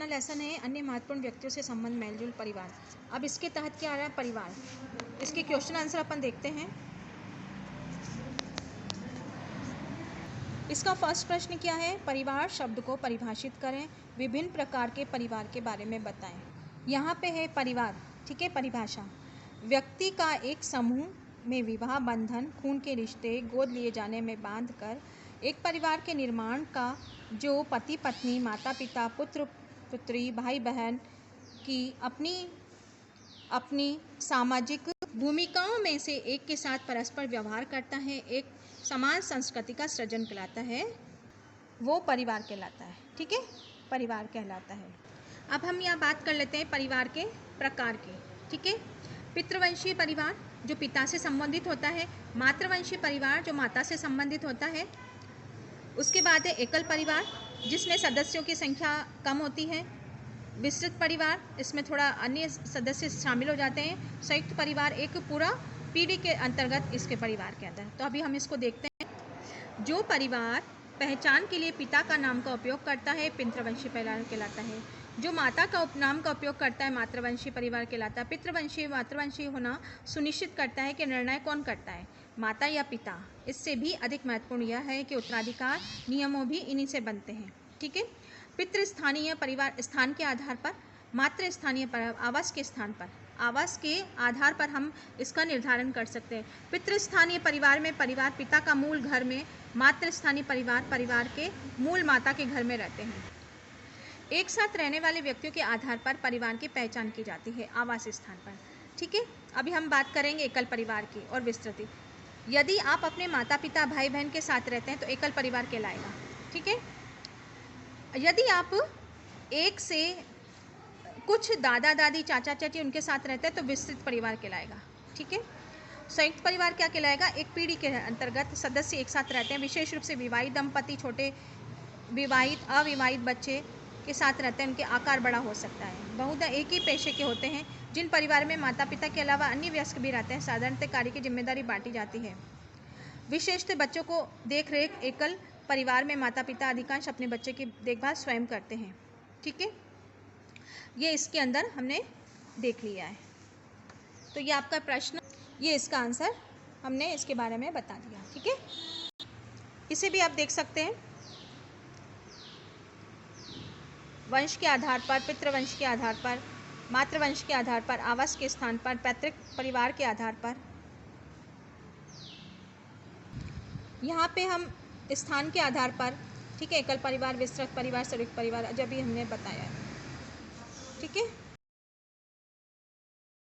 अपना लेसन है अन्य महत्वपूर्ण व्यक्तियों से संबंध मेलजोल परिवार। अब इसके तहत क्या आ रहा है, परिवार। इसके क्वेश्चन आंसर अपन देखते हैं। इसका फर्स्ट प्रश्न क्या है, परिवार शब्द को परिभाषित करें, विभिन्न प्रकार के परिवार के बारे में बताएं। यहाँ पे है परिवार, ठीक है, परिभाषा। व्यक्ति का एक समूह में विवाह बंधन, खून के रिश्ते, गोद लिए जाने में बांध कर एक परिवार के निर्माण का, जो पति पत्नी, माता पिता, पुत्र पुत्री, भाई बहन की अपनी सामाजिक भूमिकाओं में से एक के साथ परस्पर व्यवहार करता है, एक समान संस्कृति का सृजन कहलाता है, वो परिवार कहलाता है, ठीक है, परिवार कहलाता है। अब हम यहाँ बात कर लेते हैं परिवार के प्रकार के, ठीक है। पितृवंशीय परिवार जो पिता से संबंधित होता है, मातृवंशीय परिवार जो माता से संबंधित होता है, उसके बाद है एकल परिवार जिसमें सदस्यों की संख्या कम होती है, विस्तृत परिवार इसमें थोड़ा अन्य सदस्य शामिल हो जाते हैं, संयुक्त परिवार एक पूरा पीढ़ी के अंतर्गत इसके परिवार के अंदर। तो अभी हम इसको देखते हैं। जो परिवार पहचान के लिए पिता का नाम का उपयोग करता है, पितृवंशीय परिवार कहलाता है। जो माता का उपनाम का उपयोग करता है, मातृवंशीय परिवार कहलाता है। पितृवंशीय मातृवंशीय होना सुनिश्चित करता है कि निर्णय कौन करता है, माता या पिता। इससे भी अधिक महत्वपूर्ण यह है कि उत्तराधिकार नियमों भी इन्हीं से बनते हैं, ठीक है। पितृस्थानीय परिवार स्थान के आधार पर, मातृ स्थानीय आवास के स्थान पर, आवास के आधार पर हम इसका निर्धारण कर सकते हैं। पितृस्थानीय परिवार में परिवार पिता का मूल घर में, मातृस्थानीय परिवार परिवार के मूल माता के घर में रहते हैं। एक साथ रहने वाले व्यक्तियों के आधार पर परिवार की पहचान की जाती है आवास स्थान पर, ठीक है। अभी हम बात करेंगे एकल परिवार की और विस्तृत। यदि आप अपने माता पिता भाई बहन के साथ रहते हैं तो एकल परिवार कहलाएगा, ठीक है। यदि आप एक से कुछ दादा दादी चाचा चाची उनके साथ रहते हैं तो विस्तृत परिवार कहलाएगा, ठीक है। संयुक्त परिवार क्या कहलाएगा, एक पीढ़ी के अंतर्गत सदस्य एक साथ रहते हैं, विशेष रूप से विवाहित दंपति छोटे विवाहित अविवाहित बच्चे के साथ रहते हैं, उनके आकार बड़ा हो सकता है। बहुधा एक ही पेशे के होते हैं। जिन परिवार में माता पिता के अलावा अन्य वयस्क भी रहते हैं, साधारणतः कार्य की जिम्मेदारी बांटी जाती है। विशेषतः बच्चों को देख रेख, एकल परिवार में माता पिता अधिकांश अपने बच्चे की देखभाल स्वयं करते हैं, ठीक है। ये इसके अंदर हमने देख लिया है। तो ये आपका प्रश्न, ये इसका आंसर हमने इसके बारे में बता दिया, ठीक है। इसे भी आप देख सकते हैं। वंश के आधार पर, पितृवंश के आधार पर, मातृवंश के आधार पर, आवास के स्थान पर, पैतृक परिवार के आधार पर। यहाँ पे हम स्थान के आधार पर, ठीक है, एकल परिवार, विस्तृत परिवार, संयुक्त परिवार जब भी हमने बताया है, ठीक है।